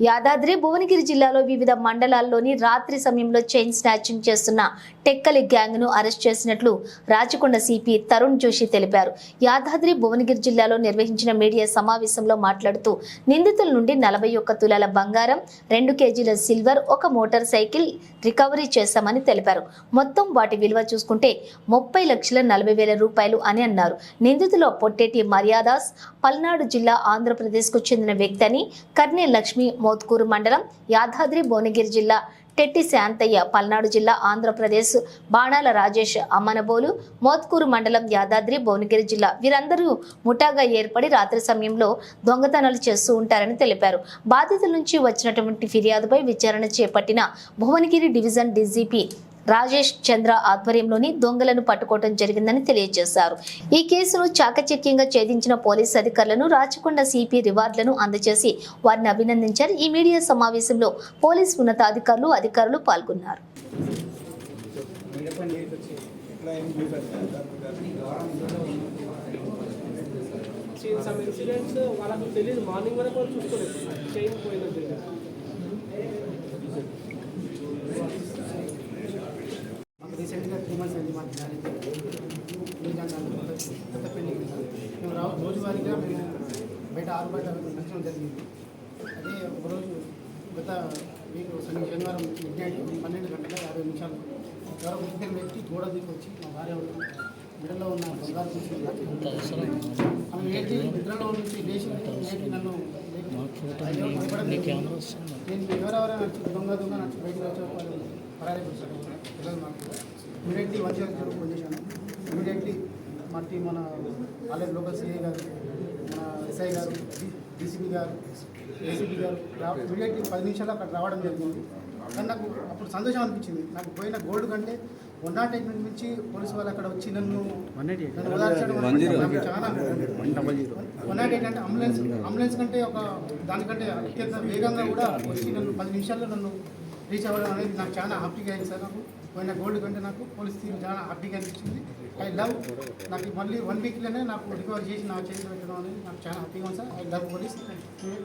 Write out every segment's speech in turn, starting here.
యాదాద్రి భువనగిరి జిల్లాలో వివిధ మండలాల్లోని రాత్రి సమయంలో చైన్ స్నాచింగ్ చేస్తున్న టెక్కలి గ్యాంగ్ ను అరెస్ట్ చేసినట్లు రాచకొండ సిపి తరుణ్ జోషి తెలిపారు. యాదాద్రి భువనగిరి జిల్లాలో నిర్వహించిన మీడియా సమావేశంలో మాట్లాడుతూ నిందితుల నుండి 41 తులాల బంగారం, 2 కేజీల సిల్వర్, 1 మోటార్ సైకిల్ రికవరీ చేశామని తెలిపారు. మొత్తం వాటి విలువ చూసుకుంటే 30,40,000 రూపాయలు అని అన్నారు. నిందితులో పొట్టేటి మర్యాదాస్ పల్నాడు జిల్లా ఆంధ్రప్రదేశ్ కు చెందిన వ్యక్తి అని, కర్నె లక్ష్మి మోత్కూరు మండలం, యాదాద్రి భువనగిరి జిల్లా టెట్టి శాంతయ్య పల్నాడు జిల్లా ఆంధ్రప్రదేశ్, బాణాల రాజేష్ అమ్మనబోలు మోత్కూరు మండలం, యాదాద్రి భువనగిరి జిల్లా వీరందరూ ముఠాగా ఏర్పడి రాత్రి సమయంలో దొంగతనాలు చేస్తూ ఉంటారని తెలిపారు. బాధితుల నుంచి వచ్చినటువంటి ఫిర్యాదుపై విచారణ చేపట్టిన భువనగిరి డివిజన్ డీజీపీ రాజేష్ చంద్ర ఆధ్వర్యంలోని దొంగలను పట్టుకోవడం జరిగిందని తెలియజేశారు. ఈ కేసును చాకచక్యంగా ఛేదించిన పోలీసు అధికారులను రాచకొండ సిపి రివార్డులను అందజేసి వారిని అభినందించారు. ఈ మీడియా సమావేశంలో పోలీసు ఉన్నతాధికారులు పాల్గొన్నారు. రీసెంట్గా 3 months అయింది మాకు మ్యారేజ్. కొత్త పెళ్లి మేము రోజువారీగా మేము బయట 6 బయట నచ్చడం జరిగింది. అదే ఒకరోజు గత వీక్ శనివారం మిడ్నైట్ 12 గంటల 50 నిమిషాలు ఎవరో ముఖ్యం వ్యక్తి గోడ దిగి వచ్చి మా భార్య బిడ్డలో ఉన్న బంగారు తీసుకుని ఆమె ఏంటి నిద్రలో నుంచి లేచి నన్ను నేను ఎవరెవరైనా నచ్చి దొంగ నచ్చి బయటకు వచ్చే పరారీ పిల్లలు మాకు ఇమీడియట్లీ 100 ఫోన్ చేశాను. ఇమీడియట్లీ మా టీం మన ఆలయ లోకల్ సిఐ గారు, మన ఎస్ఐ గారు, డీసీపీ గారు, ఏసీపీ గారు ఇమీడియట్లీ 10 నిమిషాలు అక్కడ రావడం జరిగింది. కానీ నాకు అప్పుడు సంతోషం అనిపించింది. నాకు పోయిన గోల్డ్ కంటే 108 నుంచి పోలీసు వాళ్ళు అక్కడ వచ్చి నన్ను ఓదార్చడం చాలా 108 అంటే అంబులెన్స్ కంటే ఒక దానికంటే అత్యంత వేగంగా కూడా వచ్చి నన్ను 10 నిమిషాల్లో నన్ను రీచ్ అవ్వడం అనేది నాకు చాలా హ్యాపీగా అయింది సార్. నాకు పోయిన గోల్డ్ కంటే నాకు పోలీస్ తీరు చాలా హ్యాపీగా అనిపించింది. ఐ లవ్ నాకు మళ్ళీ 1 వీక్లోనే నాకు రికవర్ చేసి నా చేతిలో పెట్టడం అనేది నాకు చాలా హ్యాపీగా ఉంది sir. I love police.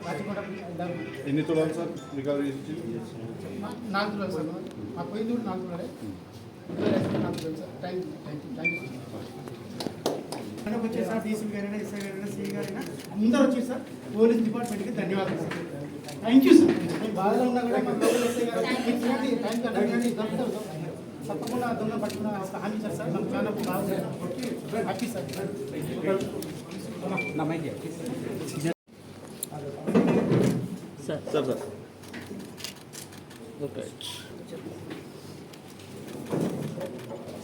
Rachakonda I love. ఎన్ని తులాలు సార్ రికవరీ? 4 తులాలు సార్. మా పోయింది కూడా 4 తులాలే. 4 తులాలు సార్. థ్యాంక్ యూ వచ్చే సార్. డీసీపీ గారైనా, ఎస్ఐ గారైనా, సిఐ గారైనా అందరూ వచ్చి సార్ పోలీస్ డిపార్ట్మెంట్కి ధన్యవాదాలు సార్. Thank you sir. మేము బాధలో ఉన్నా కూడా మా లోకల్ ఎస్ఐ గారు తప్పకుండా దొంగ పట్టుకున్న హామీ సార్. సార్ మాకు చాలా బాగా happy sir. Sir okay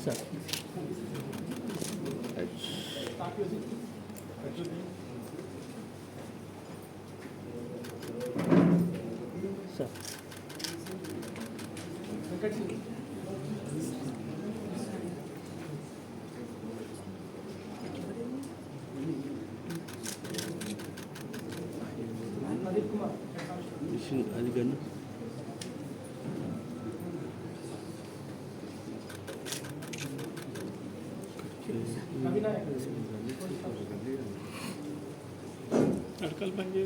sir sir అది గన్ను అడకల్ పని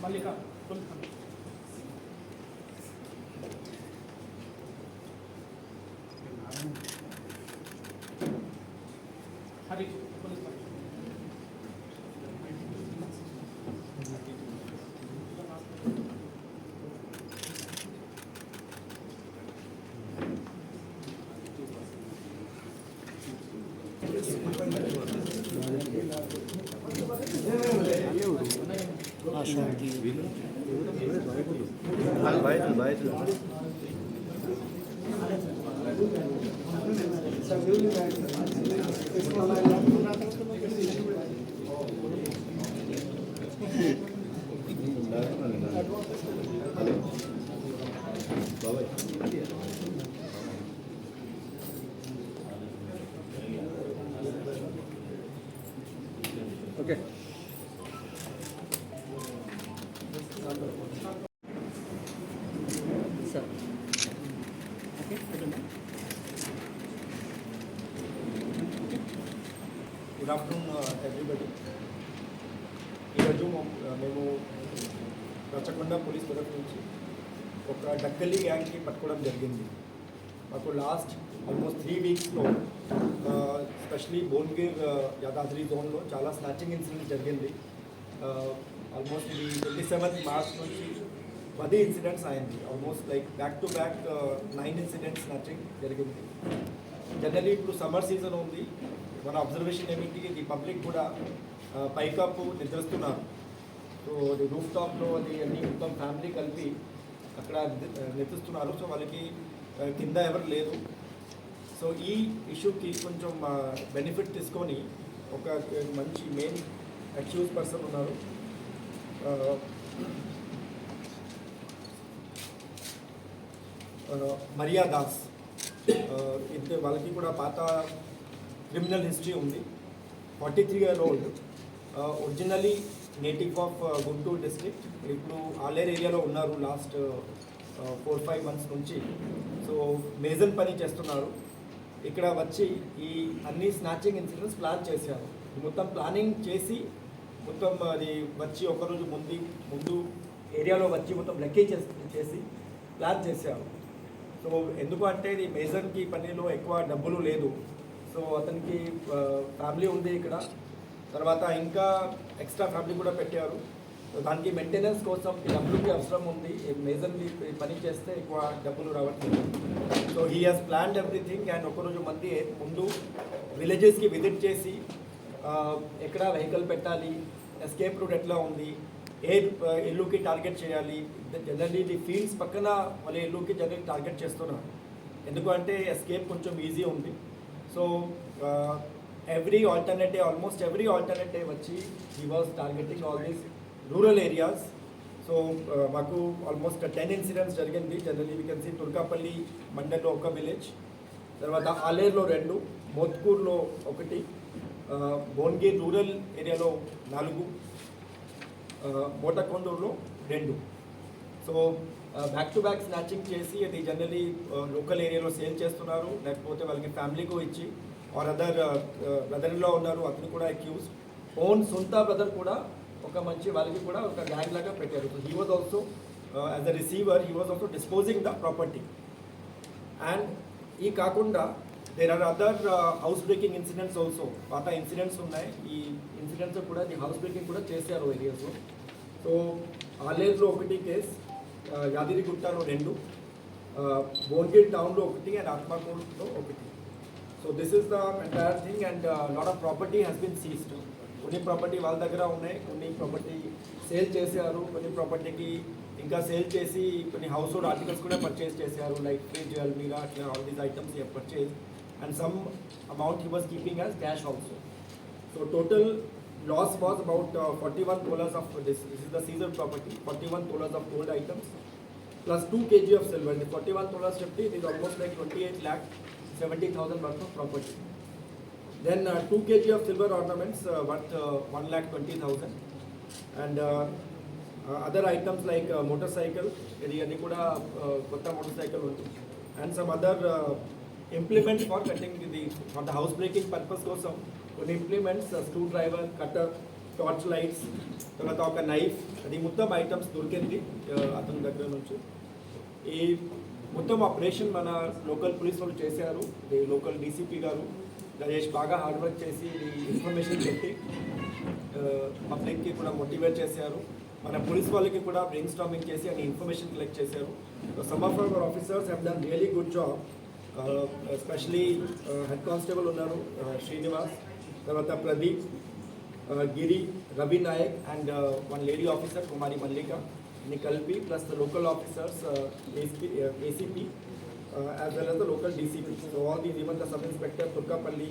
Mallika Hari okay good afternoon everybody. ఈరోజు మేము రచకొండ పోలీస్ తరఫు నుంచి ఒక డక్కలి గ్యాంగ్ని పట్టుకోవడం జరిగింది. మాకు లాస్ట్ ఆల్మోస్ట్ 3 వీక్స్లో స్పెషలీ భువనగిర్ యాదాద్రి జోన్లో చాలా స్నాచింగ్ ఇన్సిడెంట్స్ జరిగింది. ఆల్మోస్ట్ ఇది 27th మార్చ్ నుంచి 10 ఇన్సిడెంట్స్ అయింది. Almost like back to back 9 incidents snatching జరిగింది. జనరలీ ఇప్పుడు సమ్మర్ సీజన్ ఉంది. మన అబ్జర్వేషన్ ఏమిటి, ఇది పబ్లిక్ కూడా పైకప్పు నిద్రిస్తున్నారు. సో అది రూఫ్ టాప్లో అది అన్ని మొత్తం ఫ్యామిలీ కలిపి అక్కడ నిద్రిస్తున్నారు. సో వాళ్ళకి కింద ఎవరు లేదు. సో ఈ ఇష్యూకి కొంచెం బెనిఫిట్ తీసుకొని ఒక మంచి మెయిన్ అక్యూజ్ పర్సన్ ఉన్నారు. మరియా దాస్. ఇద్దరు వాళ్ళకి కూడా పాత క్రిమినల్ హిస్టరీ ఉంది. 43-year-old, originally native of Guntur district. ఇప్పుడు ఆలేర్ ఏరియాలో ఉన్నారు లాస్ట్ 4-5 months నుంచి. సో మేజన్ పని చేస్తున్నారు. ఇక్కడ వచ్చి ఈ అన్ని స్నాచింగ్ ఇన్సిడెంట్స్ ప్లాన్ చేశారు. మొత్తం ప్లానింగ్ చేసి మొత్తం అది వచ్చి ఒకరోజు ముందు ఏరియాలో వచ్చి మొత్తం లెక్కే చేసి ప్లాన్ చేశారు. సో ఎందుకు అంటే ఇది మేజన్కి పనిలో ఎక్కువ డబ్బులు లేదు. సో అతనికి ఫ్యామిలీ ఉంది ఇక్కడ, తర్వాత ఇంకా ఎక్స్ట్రా ఫ్యామిలీ కూడా పెట్టారు. దానికి మెయింటెనెన్స్ కోసం డబ్బులకి అవసరం ఉంది. మేజర్ని పని చేస్తే ఎక్కువ డబ్బులు రావట్లేదు. So he has planned everything. And ఒకరోజు ముందు విలేజెస్కి విజిట్ చేసి ఎక్కడ వెహికల్ పెట్టాలి, ఎస్కేప్ రూట్ ఎట్లా ఉంది, ఏ ఇల్లుకి టార్గెట్ చేయాలి. జనరల్లీ ఇది ఫీల్డ్స్ పక్కన వాళ్ళ ఇల్లుకి జనరల్ టార్గెట్ చేస్తున్నారు. ఎందుకంటే ఎస్కేప్ కొంచెం ఈజీ ఉంది. సో ఆల్మోస్ట్ ఎవ్రీ ఆల్టర్నేటివ్ వచ్చి he was targeting all these rural areas. So మాకు ఆల్మోస్ట్ 10 ఇన్సిడెంట్స్ జరిగింది. Generally we can see Turkapalli మండల్లో ఒక విలేజ్, తర్వాత ఆలేర్లో 2, మోత్కూర్లో 1, భువనగిర్ రూరల్ ఏరియాలో 4, మోటకొండూరులో 2. So back to back snatching చేసి అది జనరలీ లోకల్ ఏరియాలో సేల్ చేస్తున్నారు, లేకపోతే వాళ్ళకి ఫ్యామిలీకు ఇచ్చి ఆర్ అదర్ బ్రదర్లో ఉన్నారు, అతను కూడా అక్యూజ్. ఓన్ సొంత బ్రదర్ కూడా ఒక మంచి వాళ్ళకి కూడా ఒక గ్యాంగ్ లాగా పెట్టారు. So he was also as a receiver, he was also disposing the property. And ఈ కాకుండా there are other house breaking incidents also. పాత ఇన్సిడెంట్స్ ఉన్నాయి. ఈ ఇన్సిడెంట్స్ కూడా ది హౌస్ బ్రేకింగ్ కూడా చేశారు ఏరియాస్లో. సో ఆలేర్లో 1 కేసు, యాదగిరిగుట్టలో 2, భువనగిర్ టౌన్లో 1 అండ్ ఆత్మకూరులో 1. So this is the entire thing. And lot of property has been seized. కొన్ని ప్రాపర్టీ వాళ్ళ దగ్గర ఉన్నాయి, కొన్ని ప్రాపర్టీ సేల్ చేశారు, కొన్ని ప్రాపర్టీకి ఇంకా సేల్ చేసి కొన్ని హౌస్ హోల్డ్ ఆర్టికల్స్ కూడా పర్చేస్ చేశారు, లైక్ ఫ్రిడ్జ్, అల్మీరా, అట్లా all these items he purchase. And some amount he was keeping as cash also. So total loss was about 41 tolas of this is the seized property, 41 tolas of gold items plus 2 kg of silver. The 41 tolas 50 is almost like 28,70,000 worth of property. Then 2 kg of silver ornaments worth 1,20,000. And other items like motorcycle, ఇది కూడా కొత్త motorcycle ఉంది, and some other implements for cutting for the house breaking purpose కోసం కొన్ని implements, screw driver, cutter, torch lights, తర్వాత ఒక knife, అది మొత్తం ఐటమ్స్ దొరికింది అతని దగ్గర నుంచి. ఈ మొత్తం ఆపరేషన్ మన లోకల్ పోలీస్ వాళ్ళు చేశారు. ఇది లోకల్ డీసీపీ గారు రాజేష్ బాగా హార్డ్ వర్క్ చేసి ఇన్ఫర్మేషన్ పెట్టి పబ్లిక్కి కూడా మోటివేట్ చేశారు. మన పోలీస్ వాళ్ళకి కూడా బ్రెయిన్ స్టార్మింగ్ చేసి అన్ని ఇన్ఫర్మేషన్ కలెక్ట్ చేశారు. Some of our officers have done really good job. Especially head constable ఉన్నారు శ్రీనివాస్, తర్వాత Pradeep, Giri, Ravi Nayak and 1 lady officer Kumari Mallika, ఇన్ని కలిపి plus the local officers ACP as well as the local DCP. So all these, even the sub inspector Turkapalli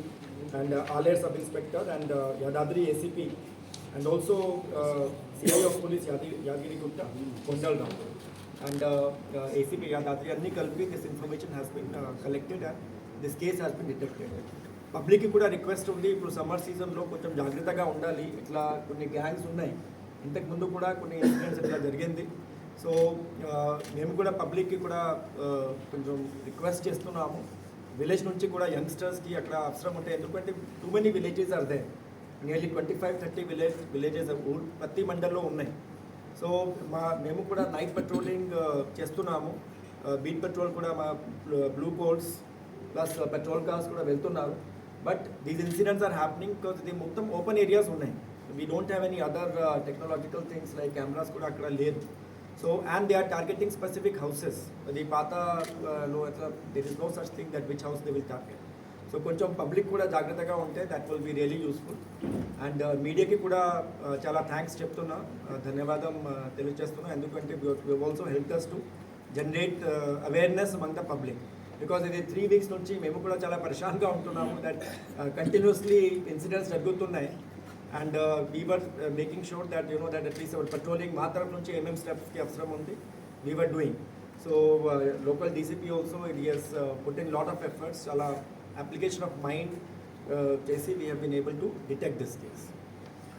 and Aler sub inspector and Yadadri ACP and also CI of police Yadgirigutta Kondalgaon and ACP Yadadri anni kalpi this information has been collected and this case has been detected. పబ్లిక్కి కూడా request ఉంది, ఇప్పుడు summer సీజన్లో కొంచెం జాగ్రత్తగా ఉండాలి. ఇట్లా కొన్ని గ్యాంగ్స్ ఉన్నాయి, ఇంతకుముందు కూడా కొన్ని ఇన్సిడెంట్స్ ఇట్లా జరిగింది. సో మేము కూడా పబ్లిక్కి కూడా కొంచెం రిక్వెస్ట్ చేస్తున్నాము, విలేజ్ నుంచి కూడా యంగ్స్టర్స్కి అక్కడ అవసరం ఉంటాయి. ఎందుకంటే too many villages are they, nearly 25-30 villages ప్రతి మండల్లో ఉన్నాయి. సో మేము కూడా నైట్ పెట్రోలింగ్ చేస్తున్నాము. బీట్ పెట్రోల్ కూడా మా blue colts plus patrol cars కూడా వెళ్తున్నారు. But these incidents are happening because ఇది మొత్తం ఓపెన్ ఏరియాస్ ఉన్నాయి. We don't have any other technological things like cameras కూడా అక్కడ లేదు. So and they are targeting specific houses. అది పాతలో అట్లా there is no such thing that which house they will target. So కొంచెం పబ్లిక్ కూడా జాగ్రత్తగా ఉంటే that will be really useful. And మీడియాకి కూడా చాలా థ్యాంక్స్ చెప్తున్నా, ధన్యవాదం తెలియజేస్తున్నా. ఎందుకంటే we also help us to generate awareness among the public. Because ఇది 3 weeks నుంచి మేము కూడా చాలా పరేషాన్గా ఉంటున్నాము. దట్ కంటిన్యూస్లీ ఇన్సిడెంట్స్ జరుగుతున్నాయి. And we were making sure that you know that atleast our patrolling మా తరఫు నుంచి ఏమేమి స్టెప్స్కి అవసరం ఉంది we were doing. So local DCP also it has put in lot of efforts. చాలా అప్లికేషన్ ఆఫ్ మైండ్ చేసి we have been able to detect this case.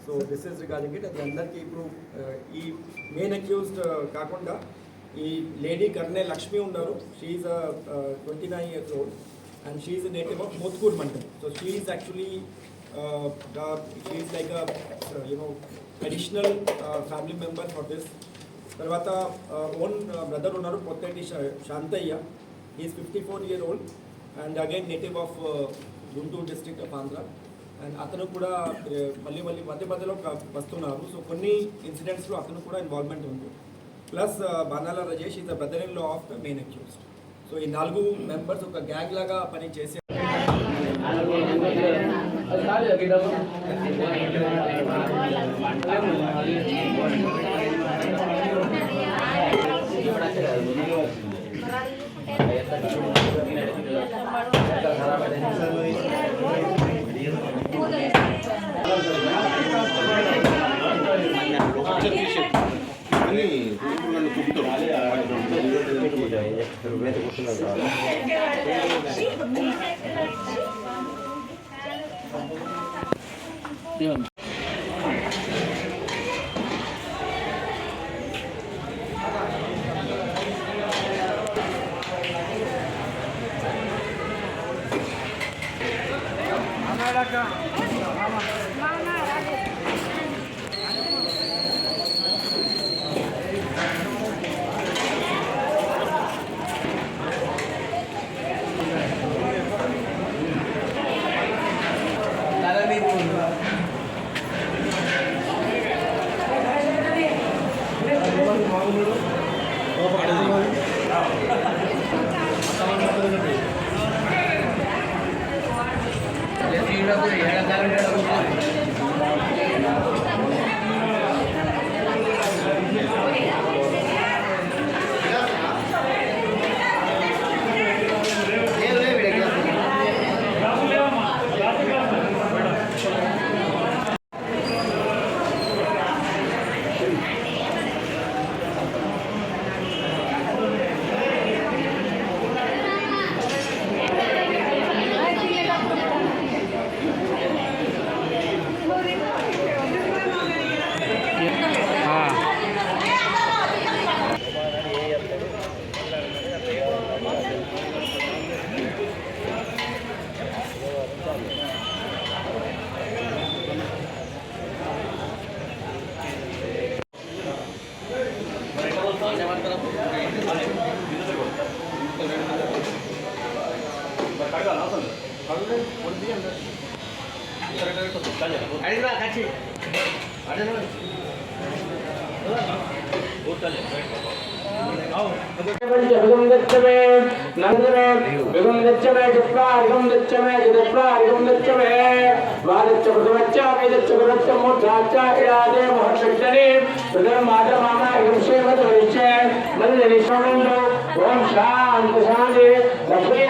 So this is regarding it. అది అందరికీ ఇప్పుడు ఈ మెయిన్ అక్యూజ్డ్ కాకుండా ఈ lady Karne Lakshmi ఉన్నారు. She 29 years old and she is a native of Motkur Mandal. So she is actually she is like a additional family member for this. తర్వాత own brother ఉన్నారు Potheti Shantaiah. he is 54 years old and again native of Guntur district of Andhra. And అతను కూడా మళ్ళీ మధ్యలో వస్తున్నారు. So కొన్ని ఇన్సిడెంట్స్లో అతను కూడా ఇన్వాల్వ్మెంట్ ఉంది. Plus Banala Rajesh is the brother in law of the main accused. So ఈ 4 మెంబర్స్ ఒక గ్యాంగ్ లాగా పని చేసే ఓం శాంతి శాంతి లక్ష్మీ